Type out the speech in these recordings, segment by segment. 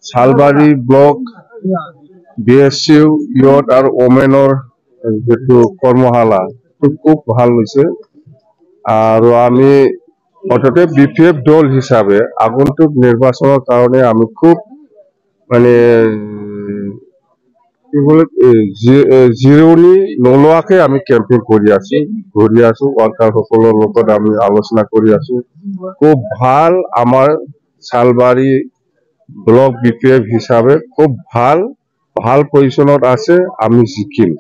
Salbari block BSU ইয়ত আৰু ওমেনৰ যেটো কৰ্মশালা খুব ভাল হৈছে আৰু আমি অততে BPF দল হিচাপে আগন্তুক নিৰ্বাচনৰ কাৰণে আমি খুব মানে জিৰণি নোলোৱাকে আমি কেম্পেইন কৰি আছো ওয়াৰ্কাৰ সকলৰ লগত আমি আলোচনা কৰি আছো খুব ভাল আমাৰ শালবাৰী ব্লক BPF হিসাবে খুব ভাল পজিশনত আছে আমি জিকিম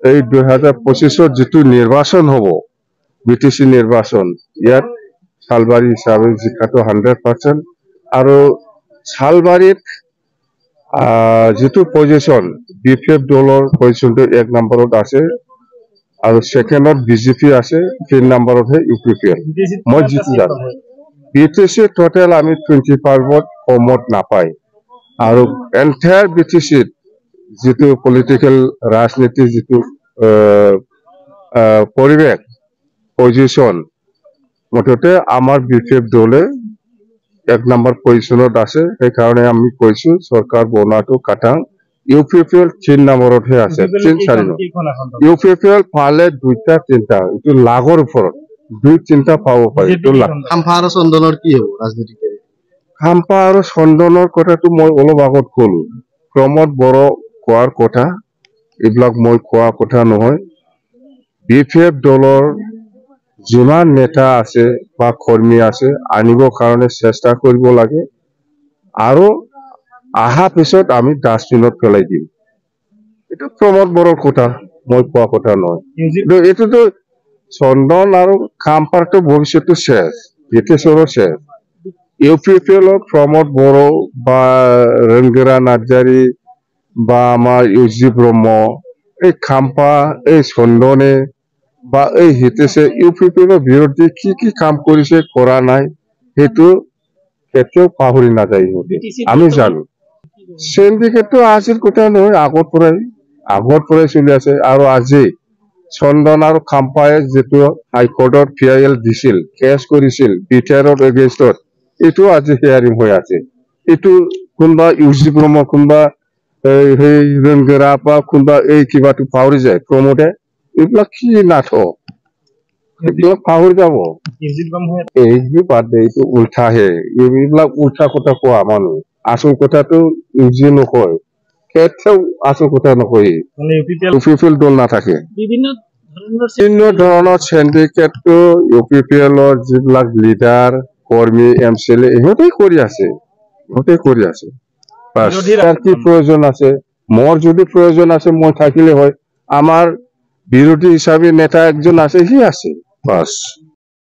এই 2025 যেটো নিৰ্বাচন হ'ব BTC নিৰ্বাচন ইয়াত শালবাৰী হিসাবে জিকাটো 100% আৰু শালবাৰীত যেটো পজিশন BPF দলৰ পজিশনটো 1 নম্বৰত আছে আৰু সেকেন্ডত BJP আছে 3 নম্বৰত হে UPPL মই জিতু যাম BTC টোটাল আমি 25 কমত নাপাই আৰু এন্টায়াৰ BTC যেটো পলিটিক্যাল ৰাজনীতি যেটো পৰিবেশ পজিশন মততে আমাৰ BPF দলে 1 নম্বৰ পজিশনত আছে সেই কাৰণে আমি কৈছো সৰকাৰ বনাটো কাটাং UPPL 3 নম্বৰত হে আছে 3-4 UPPL পালে দুইটা তিনটা এটো লাগৰ ওপৰত দুই তিনটা পাব পাৰে এটো খাম্পা আৰু চন্দনৰ কি হ'ব ৰাজনীতিক খাম্পা আৰু চন্দনৰ কথাটো মই অলপ আগত কলো প্ৰমোদ বড় কোৱাৰ কথা এইবিলাক মই কোৱা কথা নহয় BPF দলৰ যিমান নেতা আছে বা কৰ্মী আছে আনিবৰ কাৰণে চেষ্টা কৰিব লাগে আৰু আহা পিছত আমি ডাস্টবিনত পেলাই দিম এটো প্ৰমোদ বড়ৰ কথা মই কোৱা কথা নহয় এটোতো চন্দন আৰু খাম্পাৰটো ভৱিষ্যতটো শেষ BTCৰ শেষ UPPL প্রমোদ বড় বা রঙ্গরা নার্জারি বা আমার ইউজি ব্রহ্ম এই খাম্পা এই চন্দনে বা এই হিতেশে UPPL বিরুদ্ধে কি কাম করেছে করা নাই হেতু কেতিয়াও পাহৰি নাযায় আমি জানো সিন্ডিকেটটো আজিৰ কথা নহয় আগৰ পৰাই চলি আছে আৰু আজি চন্দন আৰু খাম্পায়ে যেটো হাইকোৰ্টত PIL দিছিল কেস কৰিছিল BTRৰ এগেইনষ্টত এটো আজি হিয়াৰিং হৈ আছে এটো কোনবা ইউজি ব্ৰহ্ম কোনবা এই ৰংগৰা বা কোনবা এই কিবাটো পাহৰি যায় প্ৰমোদে এইবিলাক কি নাটক এইবিলাক পাহৰি যাব এই বাদে এইটো উল্টা হে এইবিলাক উল্টা কথা কোৱা মানুহ আসল কথাটো ইউজি নকয় কেতিয়াও আসল কথা নকয় UPPL দল নাথাকে বিভিন্ন ধৰণৰ সিন্ডিকেটটো UPPLৰ যিবিলাক লিডাৰ কৰ্মী MCLA ইহঁতেই কৰি আছে তার কি প্রয়োজন আছে মোর যদি প্রয়োজন আছে মই থাকিলে হয় আমার বিরোধী হিসাবে নেতা একজন আছে হি আছে বাস